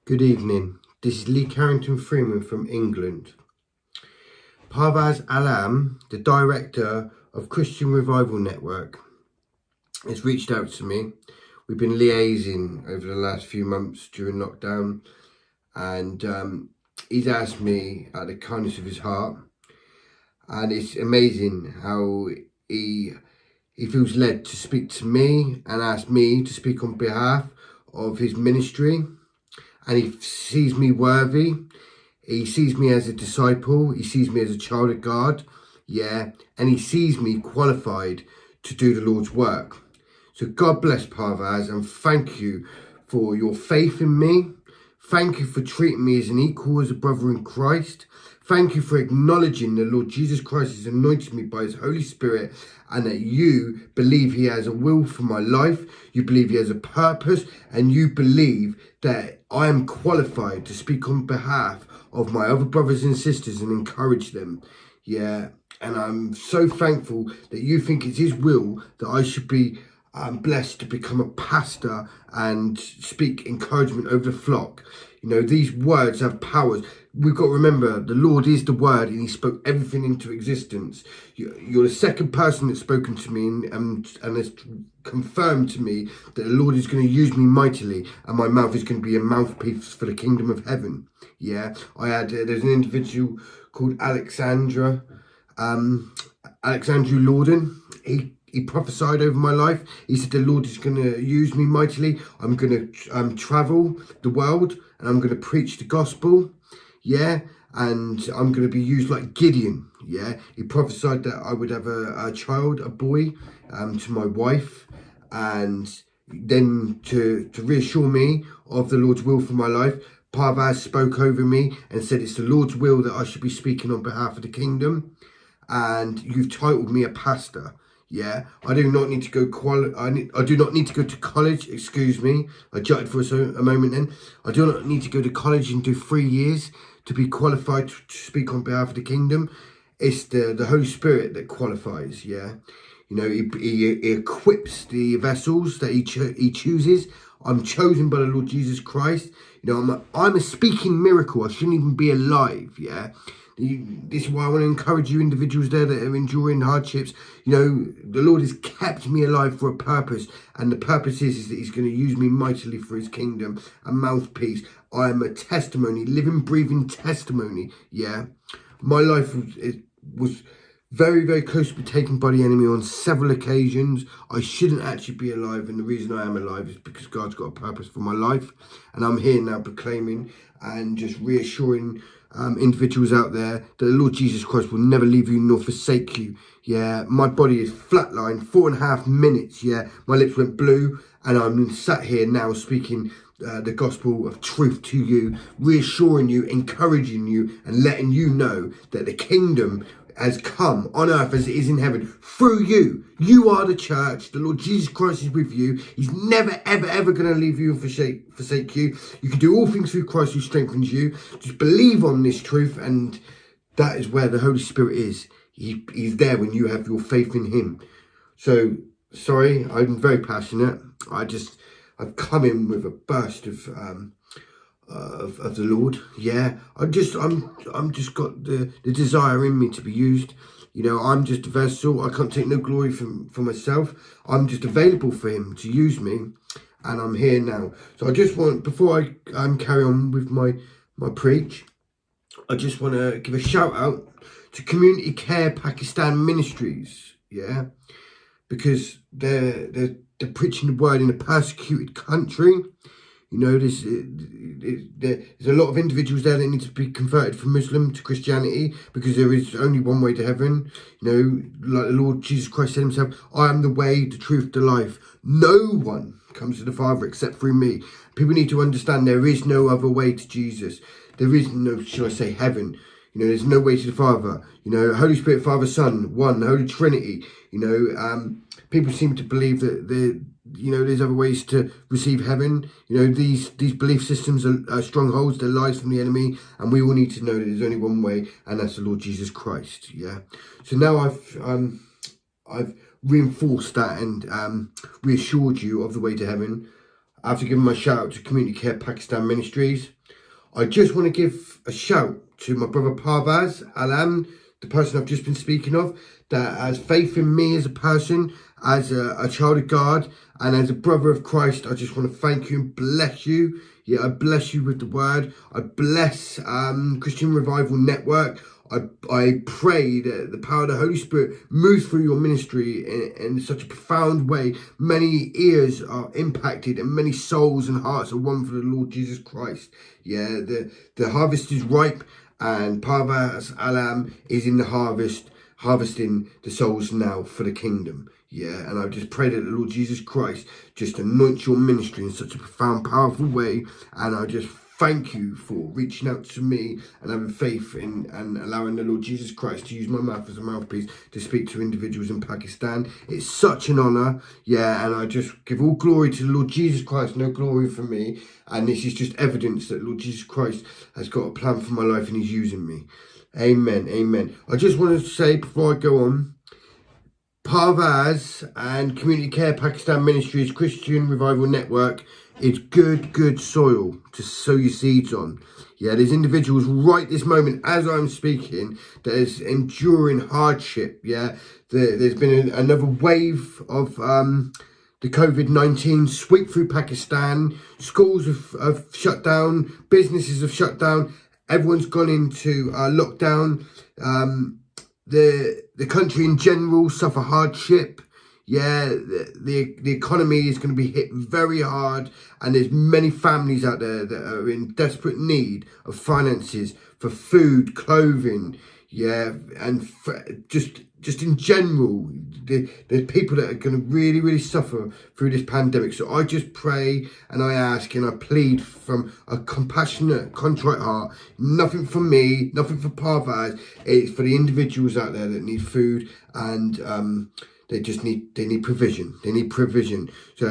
Good evening. This is Lee Carrington Freeman from England. Parvaz Alam, the director of Christian Revival Network, has reached out to me. We've been liaising over the last few months during lockdown, and he's asked me out of the kindness of his heart, and it's amazing how he feels led to speak to me and ask me to speak on behalf of his ministry. And he sees me worthy. He sees me as a disciple. He sees me as a child of God. Yeah. And he sees me qualified to do the Lord's work. So God bless Parvaz, and thank you for your faith in me. Thank you for treating me as an equal, as a brother in Christ. Thank you for acknowledging the Lord Jesus Christ has anointed me by his Holy Spirit, and that you believe he has a will for my life. You believe he has a purpose, and you believe that I am qualified to speak on behalf of my other brothers and sisters and encourage them. Yeah. And I'm so thankful that you think it's his will that I should be blessed to become a pastor and speak encouragement over the flock. You know, these words have powers. We've got to remember, the Lord is the word, and he spoke everything into existence. You're the second person that's spoken to me and has confirmed to me that the Lord is going to use me mightily, and my mouth is going to be a mouthpiece for the kingdom of heaven. Yeah, there's an individual called Alexandru Lorden. He prophesied over my life. He said the Lord is going to use me mightily. I'm going to travel the world, and I'm going to preach the gospel. Yeah, and I'm going to be used like Gideon. Yeah, he prophesied that I would have a child, a boy, to my wife, and then to reassure me of the Lord's will for my life, Parvaz spoke over me and said it's the Lord's will that I should be speaking on behalf of the kingdom, and you've titled me a pastor. Yeah, I do not need to go I do not need to go to college. Excuse me, I jutted for a moment then. I do not need to go to college and do 3 years to be qualified to speak on behalf of the kingdom. It's the Holy Spirit that qualifies. Yeah, you know, he equips the vessels that he chooses. I'm chosen by the Lord Jesus Christ. You know, I'm a speaking miracle. I shouldn't even be alive. Yeah. This is why I want to encourage you individuals there that are enduring hardships. You know, the Lord has kept me alive for a purpose, and the purpose is that he's going to use me mightily for his kingdom, a mouthpiece. I am a testimony, living, breathing testimony. Yeah, my life was very, very close to be taken by the enemy on several occasions. I shouldn't actually be alive, and the reason I am alive is because God's got a purpose for my life, and I'm here now proclaiming and just reassuring individuals out there that the Lord Jesus Christ will never leave you nor forsake you. Yeah, my body is flatlined, 4.5 minutes. Yeah, my lips went blue, and I'm sat here now speaking the gospel of truth to you, reassuring you, encouraging you, and letting you know that the kingdom has come on earth as it is in heaven through you. You are the church. The Lord Jesus Christ is with you. He's never, ever, ever going to leave you and forsake you. You can do all things through Christ who strengthens you. Just believe on this truth, and that is where the Holy Spirit is. He's there when you have your faith in him. So, sorry, I'm very passionate. I've come in with a burst of the Lord. Yeah, I'm just got the desire in me to be used. You know, I'm just a vessel. I can't take no glory for myself. I'm just available for him to use me, and I'm here now. So I just want, before I carry on with my preach, I just want to give a shout out to Community Care Pakistan Ministries. Yeah, because they're preaching the word in a persecuted country. You know, there's a lot of individuals there that need to be converted from Muslim to Christianity, because there is only one way to heaven. You know, like the Lord Jesus Christ said himself, I am the way, the truth, the life. No one comes to the Father except through me. People need to understand there is no other way to Jesus. There is no, should I say, heaven. You know, there's no way to the Father. You know, Holy Spirit, Father, Son, one, Holy Trinity. You know, people seem to believe that there's other ways to receive heaven. You know, these belief systems are strongholds, they're lies from the enemy, and we all need to know that there's only one way, and that's the Lord Jesus Christ. Yeah. So now I've reinforced that and reassured you of the way to heaven. after giving my shout out to Community Care Pakistan Ministries, I just want to give a shout to my brother Parvaz Alam, the person I've just been speaking of, that has faith in me as a person, as a child of God, and as a brother of Christ. I just want to thank you and bless you. Yeah, I bless you with the word. I bless Christian Revival Network. I pray that the power of the Holy Spirit moves through your ministry in such a profound way. Many ears are impacted and many souls and hearts are won for the Lord Jesus Christ. Yeah, the harvest is ripe, and Parvaz Alam is in the harvest, harvesting the souls now for the kingdom. Yeah, and I just pray that the Lord Jesus Christ just anoints your ministry in such a profound, powerful way. And I just thank you for reaching out to me and having faith in and allowing the Lord Jesus Christ to use my mouth as a mouthpiece to speak to individuals in Pakistan. It's such an honour, yeah, and I just give all glory to the Lord Jesus Christ, no glory for me. And this is just evidence that Lord Jesus Christ has got a plan for my life and he's using me. Amen, amen. I just want to say before I go on, Parvaz and Community Care Pakistan Ministries Christian Revival Network is good soil to sow your seeds on. Yeah, there's individuals right this moment as I'm speaking that is enduring hardship. Yeah, there's been another wave of the COVID-19 sweep through Pakistan. Schools have shut down, businesses have shut down, everyone's gone into lockdown. The country in general suffer hardship. Yeah, the economy is going to be hit very hard, and there's many families out there that are in desperate need of finances for food, clothing, yeah, and just in general, there's people that are going to really suffer through this pandemic. So I just pray and I ask and I plead from a compassionate, contrite heart. Nothing for me, nothing for Parvaz. It's for the individuals out there that need food, and they need provision. They need provision. So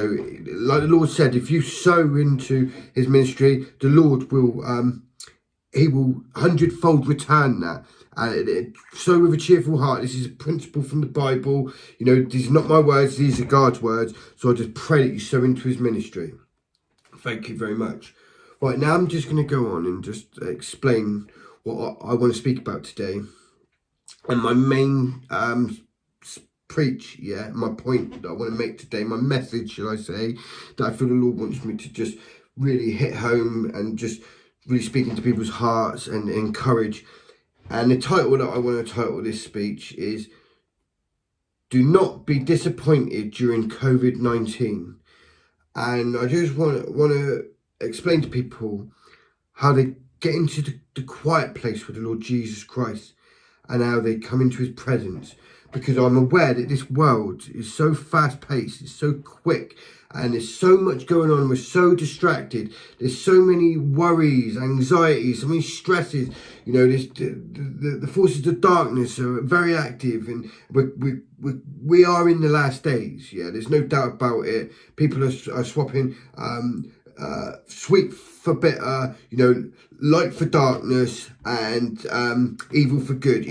like the Lord said, if you sow into his ministry, the Lord will he will 100-fold return that. So with a cheerful heart. This is a principle from the Bible. You know, these are not my words, these are God's words. So I just pray that you sow into his ministry. Thank you very much. Right, now I'm just going to go on and just explain what I want to speak about today. And my main preach, yeah, my point that I want to make today, my message, shall I say, that I feel the Lord wants me to just really hit home and just really speak into people's hearts and encourage. And the title that I want to title this speech is Do Not Be Disappointed During COVID-19. And I just want to explain to people how they get into the quiet place with the Lord Jesus Christ and how they come into his presence. Because I'm aware that this world is so fast-paced, it's so quick, and there's so much going on. We're so distracted. There's so many worries, anxieties, so many stresses. You know, the forces of darkness are very active, and we are in the last days. Yeah, there's no doubt about it. People are swapping sweet for bitter, you know, light for darkness, and evil for good.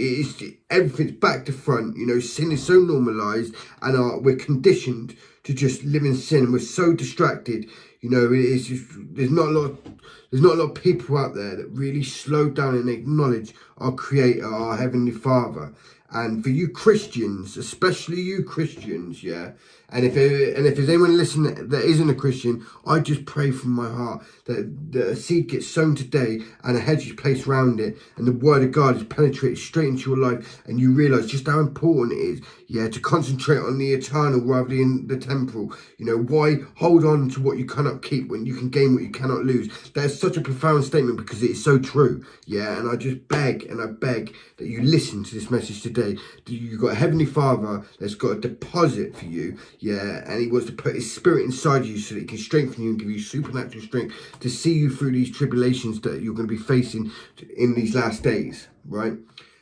Everything's back to front. You know, sin is so normalised, and we're conditioned to just live in sin, and we're so distracted. You know, it's just there's not a lot of people out there that really slow down and acknowledge our Creator, our Heavenly Father. And for you Christians, especially you Christians, yeah. And if there's anyone listening that isn't a Christian, I just pray from my heart that a seed gets sown today and a hedge is placed around it, and the word of God is penetrated straight into your life, and you realise just how important it is, yeah, to concentrate on the eternal rather than the temporal. You know, why hold on to what you cannot keep when you can gain what you cannot lose? That's such a profound statement because it is so true, yeah. And I just beg and I beg that you listen to this message today. You've got a Heavenly Father that's got a deposit for you, yeah, and he wants to put his spirit inside you so that he can strengthen you and give you supernatural strength to see you through these tribulations that you're going to be facing in these last days, right?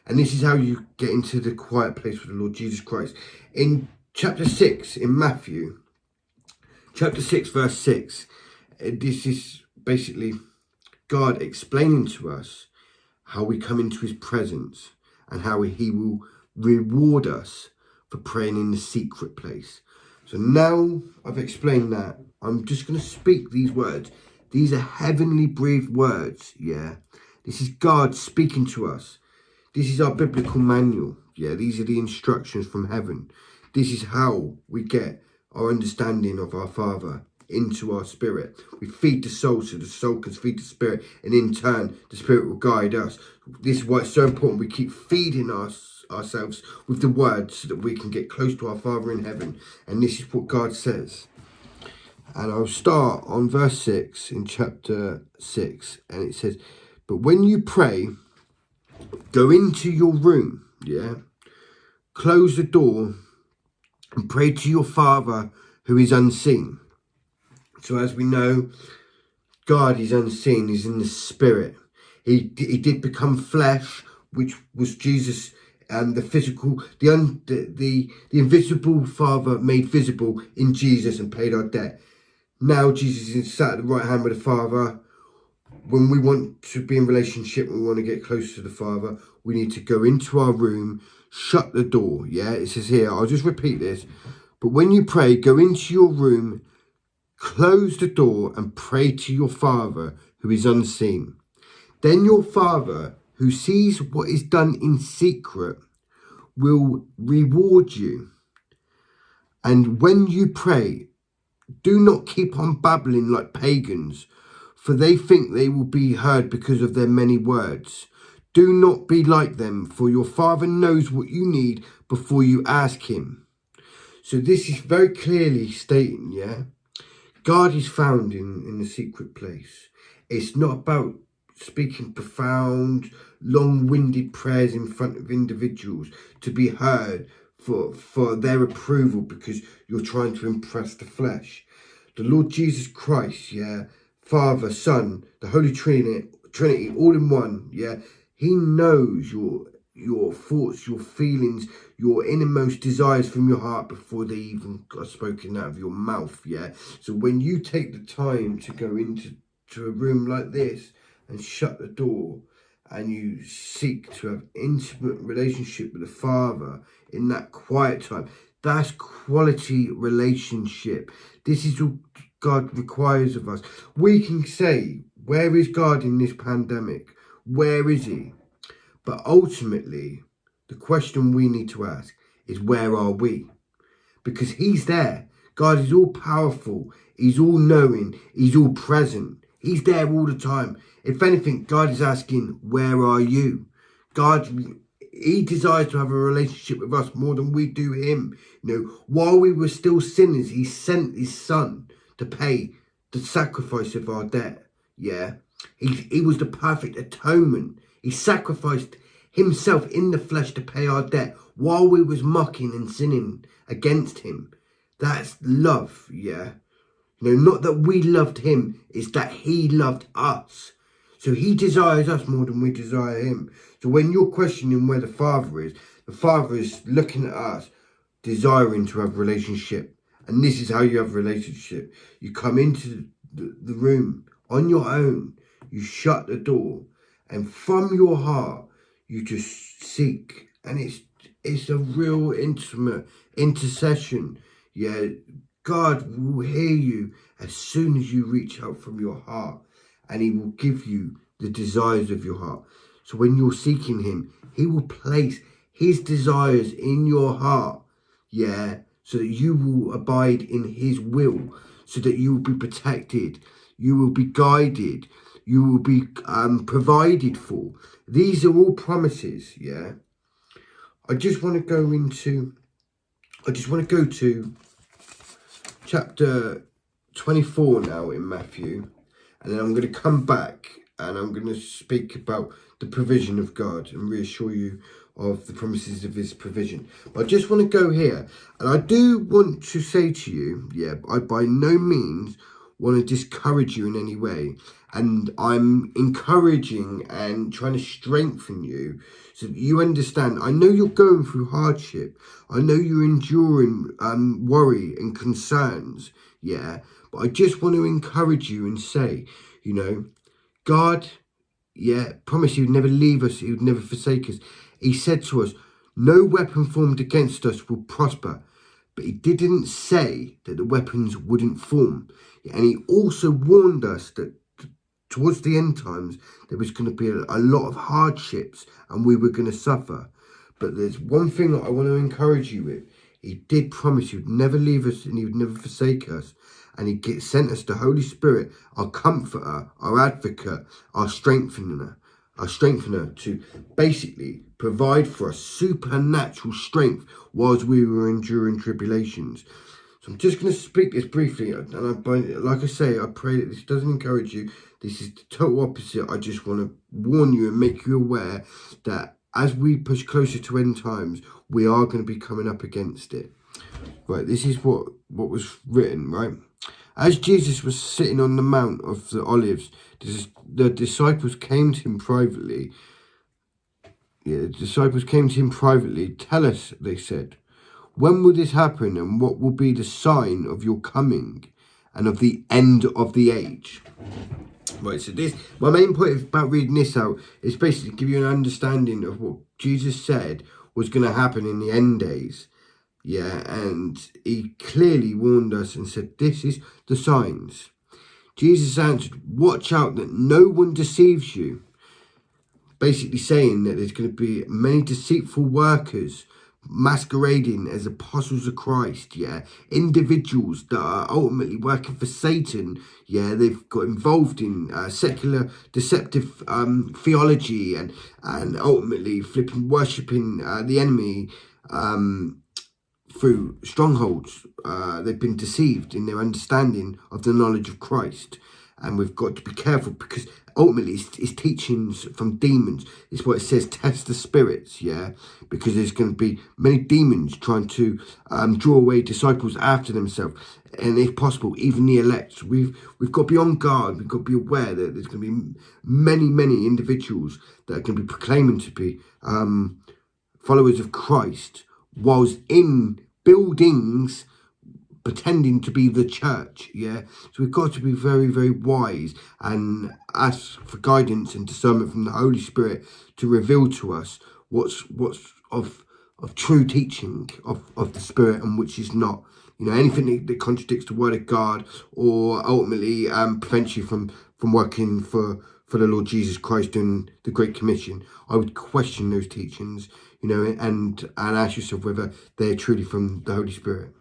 And this is how you get into the quiet place with the Lord Jesus Christ. In chapter 6 in Matthew, chapter 6 verse 6, this is basically God explaining to us how we come into his presence and how he will reward us for praying in the secret place. So now I've explained that, I'm just going to speak these words. These are heavenly breathed words, yeah. This is God speaking to us. This is our biblical manual, yeah. These are the instructions from heaven. This is how we get our understanding of our Father into our spirit. We feed the soul so the soul can feed the spirit, and in turn the spirit will guide us. This is why it's so important we keep feeding ourselves with the word so that we can get close to our Father in heaven. And this is what God says. And I'll start on verse 6 in chapter 6, and it says, but when you pray, go into your room, yeah, close the door and pray to your Father who is unseen. So as we know, God is unseen, he's in the spirit. He did become flesh, which was Jesus, the physical, the invisible Father made visible in Jesus and paid our debt. Now Jesus is sat at the right hand with the Father. When we want to be in relationship, we want to get close to the Father, we need to go into our room, shut the door, yeah? It says here, I'll just repeat this. But when you pray, go into your room, close the door and pray to your Father who is unseen. Then your Father who sees what is done in secret will reward you. And when you pray, do not keep on babbling like pagans, for they think they will be heard because of their many words. Do not be like them, for your Father knows what you need before you ask him. So this is very clearly stating, yeah, God is found in the secret place. It's not about speaking profound, long-winded prayers in front of individuals to be heard for their approval because you're trying to impress the flesh. The Lord Jesus Christ, yeah, Father, Son, the Holy Trinity, all in one, yeah, he knows your thoughts, your feelings, your innermost desires from your heart before they even are spoken out of your mouth, yeah. So when you take the time to go into a room like this and shut the door and you seek to have intimate relationship with the Father in that quiet time, that's quality relationship. This is what God requires of us. We can say, where is God in this pandemic? Where is he? But ultimately, the question we need to ask is, where are we? Because he's there. God is all powerful. He's all knowing. He's all present. He's there all the time. If anything, God is asking, where are you? God, he desires to have a relationship with us more than we do him. You know, while we were still sinners, he sent his son to pay the sacrifice of our debt. Yeah. He was the perfect atonement. He sacrificed himself in the flesh to pay our debt while we was mocking and sinning against him. That's love, yeah. You know, not that we loved him, it's that he loved us. So he desires us more than we desire him. So when you're questioning where the Father is looking at us, desiring to have a relationship. And this is how you have a relationship. You come into the room on your own. You shut the door. And from your heart, you just seek. And it's a real intimate intercession. Yeah, God will hear you as soon as you reach out from your heart. And he will give you the desires of your heart. So when you're seeking him, he will place his desires in your heart. Yeah, so that you will abide in his will. So that you will be protected. You will be guided. You will be provided for. These are all promises, yeah. I just want to go to chapter 24 now in Matthew. And then I'm going to come back and I'm going to speak about the provision of God and reassure you of the promises of his provision. But I just want to go here. And I do want to say to you, yeah, I by no means want to discourage you in any way. And I'm encouraging and trying to strengthen you so that you understand. I know you're going through hardship. I know you're enduring worry and concerns, yeah. But I just want to encourage you and say, you know, God, yeah, promised he would never leave us. He would never forsake us. He said to us, no weapon formed against us will prosper. but he didn't say that the weapons wouldn't form. And he also warned us that towards the end times, there was going to be a lot of hardships and we were going to suffer. But there's one thing that I want to encourage you with. He did promise he would never leave us and he would never forsake us. And he sent us the Holy Spirit, our comforter, our advocate, our strengthener to basically provide for us supernatural strength whilst we were enduring tribulations. So I'm just going to speak this briefly, and like I say, I pray that this doesn't encourage you. This is the total opposite. I just want to warn you and make you aware that as we push closer to end times, we are going to be coming up against it. Right, this is what was written, right? As Jesus was sitting on the Mount of the Olives, the disciples came to him privately. The disciples came to him privately. Tell us, they said, when will this happen and what will be the sign of your coming and of the end of the age? Right, so my main point about reading this out is basically to give you an understanding of what Jesus said was going to happen in the end days. Yeah, and he clearly warned us and said, this is the signs. Jesus answered, watch out that no one deceives you. Basically saying that there's going to be many deceitful workers masquerading as apostles of Christ, yeah. Individuals that are ultimately working for Satan, yeah. They've got involved in secular deceptive theology and ultimately worshipping the enemy through strongholds. They've been deceived in their understanding of the knowledge of Christ. And we've got to be careful because ultimately it's teachings from demons. It's what it says, test the spirits, yeah? Because there's going to be many demons trying to draw away disciples after themselves. And if possible, even the elect. We've got to be on guard. We've got to be aware that there's going to be many individuals that are going to be proclaiming to be followers of Christ whilst in buildings pretending to be the church, yeah. So we've got to be very wise and ask for guidance and discernment from the Holy Spirit to reveal to us what's of true teaching of the Spirit and which is not. You know, anything that contradicts the Word of God or ultimately prevents you from working for the Lord Jesus Christ and the Great Commission. I would question those teachings, you know, and ask yourself whether they're truly from the Holy Spirit.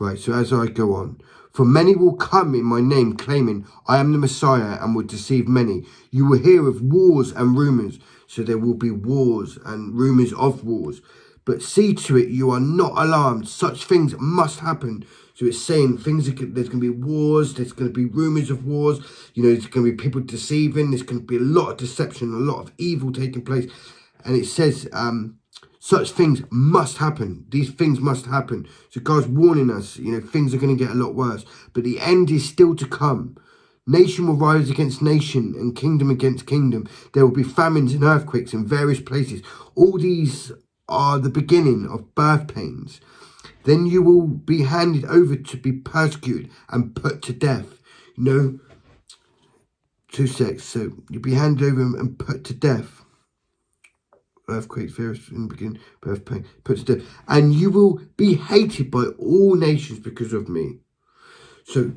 Right, so as I go on, for many will come in my name claiming I am the Messiah and will deceive many. You will hear of wars and rumours. So there will be wars and rumours of wars. But see to it you are not alarmed. Such things must happen. So it's saying there's going to be wars. There's going to be rumours of wars. You know, there's going to be people deceiving. There's going to be a lot of deception, a lot of evil taking place. And it says such things must happen. These things must happen. So God's warning us, you know, things are going to get a lot worse. But the end is still to come. Nation will rise against nation and kingdom against kingdom. There will be famines and earthquakes in various places. All these are the beginning of birth pains. Then you will be handed over to be persecuted and put to death. You know, 2 secs. So you'll be handed over and put to death. Earthquakes, various in the beginning, birth pain, put to death. And you will be hated by all nations because of me. So,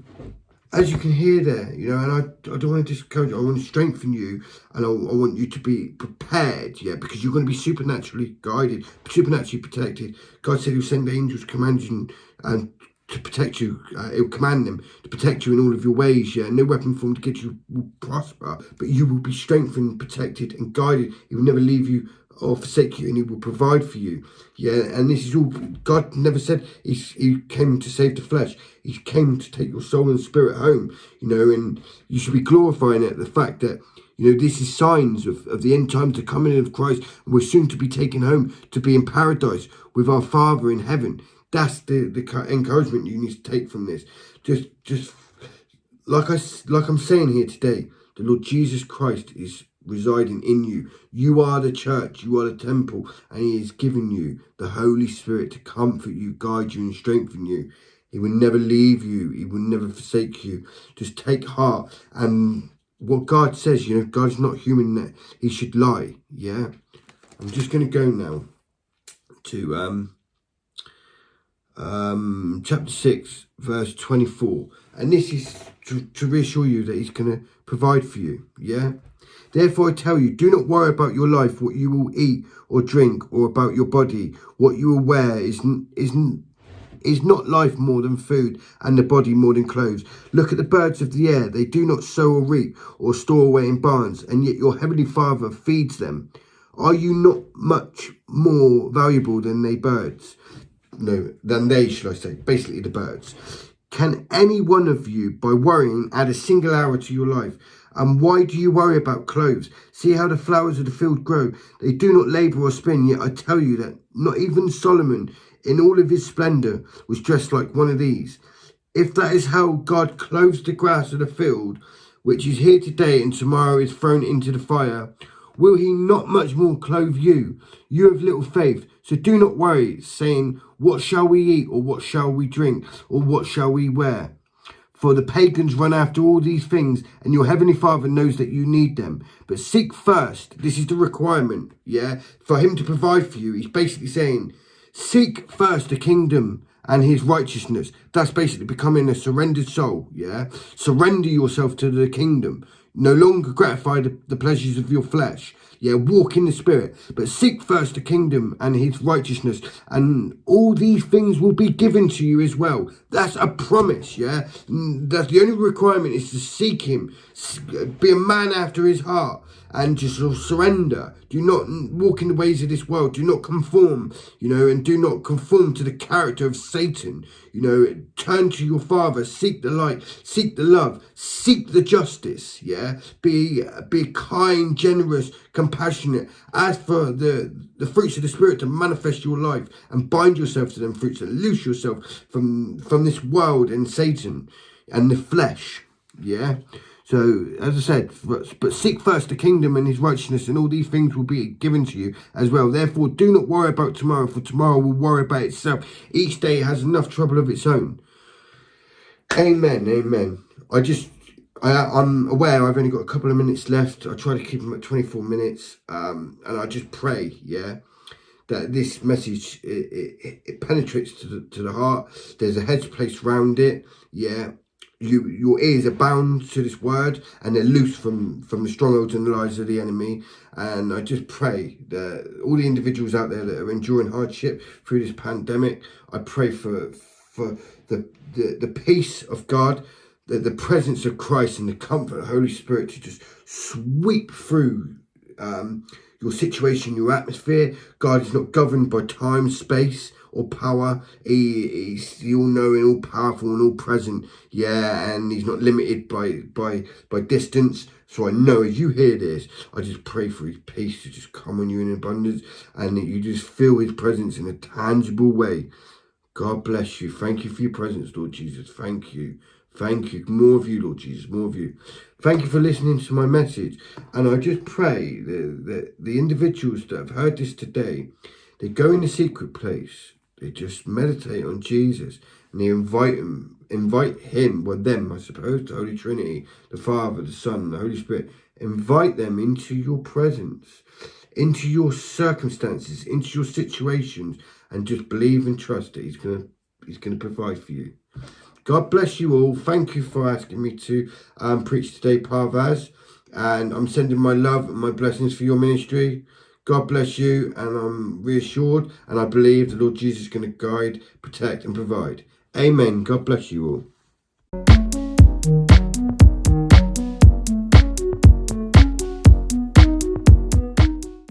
as you can hear there, you know, and I don't want to discourage you, I want to strengthen you, and I want you to be prepared, yeah, because you're going to be supernaturally guided, supernaturally protected. God said he'll send angels, command you, and to protect you. He'll command them to protect you in all of your ways, yeah. No weapon formed against you will prosper, but you will be strengthened, protected, and guided. He will never leave you or forsake you, and he will provide for you, yeah. And this is all, God never said he came to save the flesh. He came to take your soul and spirit home, you know, and you should be glorifying it, the fact that, you know, this is signs of the end time, the coming of Christ, and we're soon to be taken home to be in paradise with our Father in heaven. That's the encouragement you need to take from this. Just like I'm saying here today, the Lord Jesus Christ is residing in you. You are the church, you are the temple, and he is giving you the Holy Spirit to comfort you, guide you, and strengthen you. He will never leave you. He will never forsake you. Just take heart. And what God says, you know, God is not human that he should lie. Yeah. I'm just going to go now to chapter 6, verse 24. And this is to reassure you that he's going to provide for you, yeah? Therefore I tell you, do not worry about your life, what you will eat or drink, or about your body, what you will wear. Is not life more than food, and the body more than clothes? Look at the birds of the air. They do not sow or reap or store away in barns, and yet your heavenly Father feeds them. Are you not much more valuable than they, should I say, basically the birds? Can any one of you, by worrying, add a single hour to your life? And why do you worry about clothes? See how the flowers of the field grow. They do not labour or spin, yet I tell you that not even Solomon, in all of his splendour, was dressed like one of these. If that is how God clothes the grass of the field, which is here today and tomorrow is thrown into the fire, will he not much more clothe you, you of little faith? So do not worry, saying, what shall we eat, or what shall we drink, or what shall we wear? For the pagans run after all these things, and your heavenly Father knows that you need them. But seek first, this is the requirement, for him to provide for you. He's basically saying, seek first the kingdom and his righteousness. That's basically becoming a surrendered soul, Surrender yourself to the kingdom. No longer gratify the pleasures of your flesh. Walk in the spirit, but seek first the kingdom and his righteousness, and all these things will be given to you as well. That's a promise, That's the only requirement, is to seek him, be a man after his heart, and just surrender. Do not walk in the ways of this world. Do not conform, and do not conform to the character of Satan. Turn to your Father, seek the light, seek the love, seek the justice, Be kind, generous, compassionate. As for the fruits of the Spirit, to manifest your life and bind yourself to them fruits and loose yourself from this world and Satan and the flesh, So, as I said, but seek first the kingdom and his righteousness, and all these things will be given to you as well. Therefore, do not worry about tomorrow, for tomorrow will worry about itself. Each day has enough trouble of its own. Amen, amen. I'm aware I've only got a couple of minutes left. I try to keep them at 24 minutes. And I just pray, that this message, it penetrates to the heart. There's a hedge placed round it, Your ears are bound to this word, and they're loose from the strongholds and the lies of the enemy. And I just pray that all the individuals out there that are enduring hardship through this pandemic, I pray for the peace of God, the presence of Christ, and the comfort of the Holy Spirit to just sweep through your situation, your atmosphere. God is not governed by time, space, or power. He's the all-knowing, all-powerful, and all-present, and he's not limited by distance. So I know as you hear this, I just pray for his peace to just come on you in abundance, and that you just feel his presence in a tangible way. God bless you. Thank you for your presence, Lord Jesus. Thank you. Thank you. More of you, Lord Jesus. More of you. Thank you for listening to my message. And I just pray that the individuals that have heard this today, they go in the secret place. They just meditate on Jesus, and they invite him, them, I suppose, the Holy Trinity, the Father, the Son, the Holy Spirit. Invite them into your presence, into your circumstances, into your situations, and just believe and trust that he's gonna provide for you. God bless you all. Thank you for asking me to preach today, Parvaz, and I'm sending my love and my blessings for your ministry. God bless you, and I'm reassured, and I believe the Lord Jesus is going to guide, protect, and provide. Amen. God bless you all.